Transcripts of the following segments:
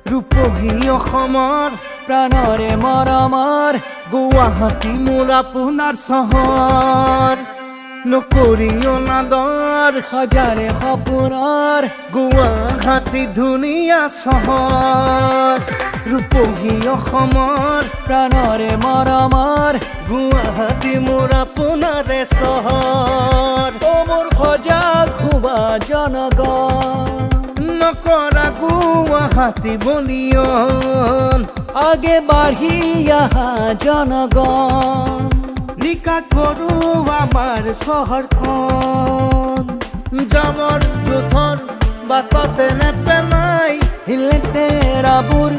ৰূপহী অসমৰ প্ৰাণৰে মৰমৰ গুৱাহাটী মোৰ আপোনাৰ চহৰ নকৰি অনাদৰ হাজাৰে সপোনৰ গুৱাহাটী ধুনীয়া চহৰ ৰূপহী অসমৰ প্ৰাণৰে মৰমৰ গুৱাহাটী মোৰ আপোনাৰে চহৰ ও মোৰ সজাগ হোৱা জনগণ নকৰা গুৱাহাটী বলিয়ন আগে বাঢ়ি আহা জনগণ নিকা কৰো আমাৰ চহৰখন জাবৰ জোথৰ বাটতে নেপেলাই লেতেৰাবোৰ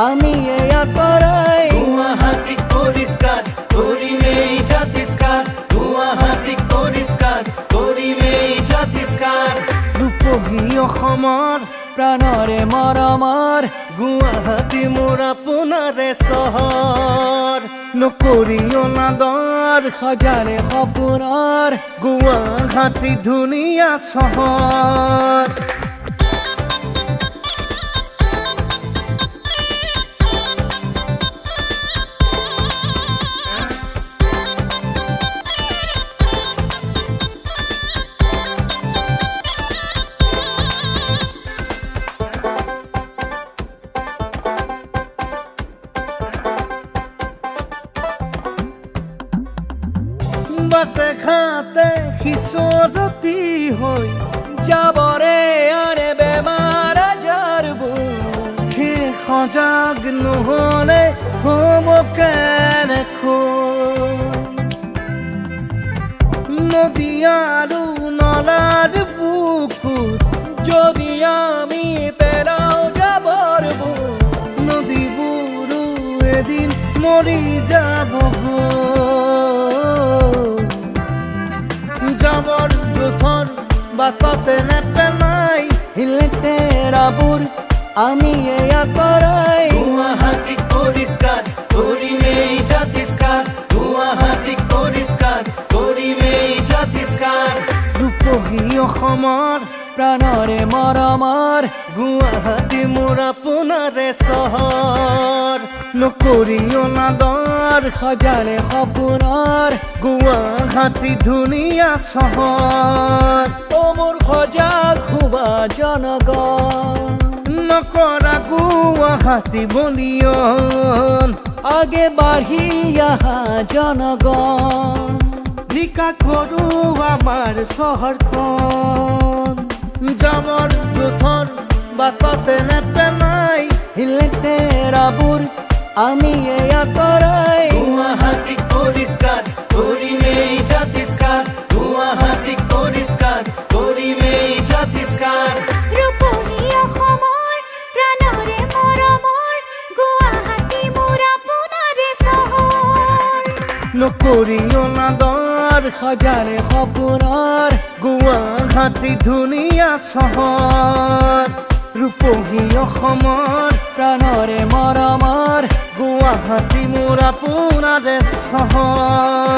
আমি আঁতৰাই গুৱাহাটীক পৰিষ্কাৰ কৰিমেই জাতিষ্কাৰ গুৱাহাটীক পৰিষ্কাৰ কৰিমেই জাতিষ্কাৰ ৰূপহী অসমৰ প্ৰাণৰে মৰমৰ গুৱাহাটী মোৰ আপোনাৰে চহৰ নকৰি অনাদৰ হাজাৰে সপোনৰ গুৱাহাটী ধুনীয়া চহৰ বাটে ঘাটে সিঁচৰতি হৈ যাবৰে আনে বেমাৰ আজাৰবোৰ সেই সজাগ নহ'লে হ'ব কেনেকৈ নদী আৰু নলাৰ বুকুত যদি আমি পেলাওঁ জাবৰবোৰ নদীবোৰো এদিন মৰি যাবগৈ জাবৰ জোথৰ বাটতে নেপেলাই লেতেৰাবোৰ আমি আঁতৰাই গুৱাহাটীক পৰিষ্কাৰ কৰিমেই জাতিষ্কাৰ গুৱাহাটীক পৰিষ্কাৰ কৰিমেই জাতিষ্কাৰ ৰূপহী অসমৰ প্ৰাণৰে মৰমৰ গুৱাহাটী মোৰ আপোনাৰে চহৰ নকৰি অনাদৰ হাজাৰে সপোনৰ গুৱাহাটী ধুনীয়া চহৰ ও মোৰ সজাগ হোৱা জনগণ নকৰা গুৱাহাটী বলিয়ন আগে বাঢ়ি আহা জনগণ নিকা কৰো আমাৰ চহৰখন জাবৰ জোথৰ বাটতে নেপেলাই লেতেৰাবোৰ আমি আঁতৰাই গুৱাহাটীক পৰিষ্কাৰ কৰিমেই জাতিষ্কাৰ গুৱাহাটীক পৰিষ্কাৰ কৰিমেই জাতিষ্কাৰ ৰূপহী অসমৰ প্ৰাণৰে মৰমৰ গুৱাহাটী মোৰ আপোনাৰে চহৰ নকৰি অনাদৰ হাজাৰে সপোনৰ গুৱাহাটী ধুনীয়া চহৰ ৰূপহী অসমৰ প্ৰাণৰে মৰমৰ গুৱাহাটী মোৰ আপোনাৰে চহৰ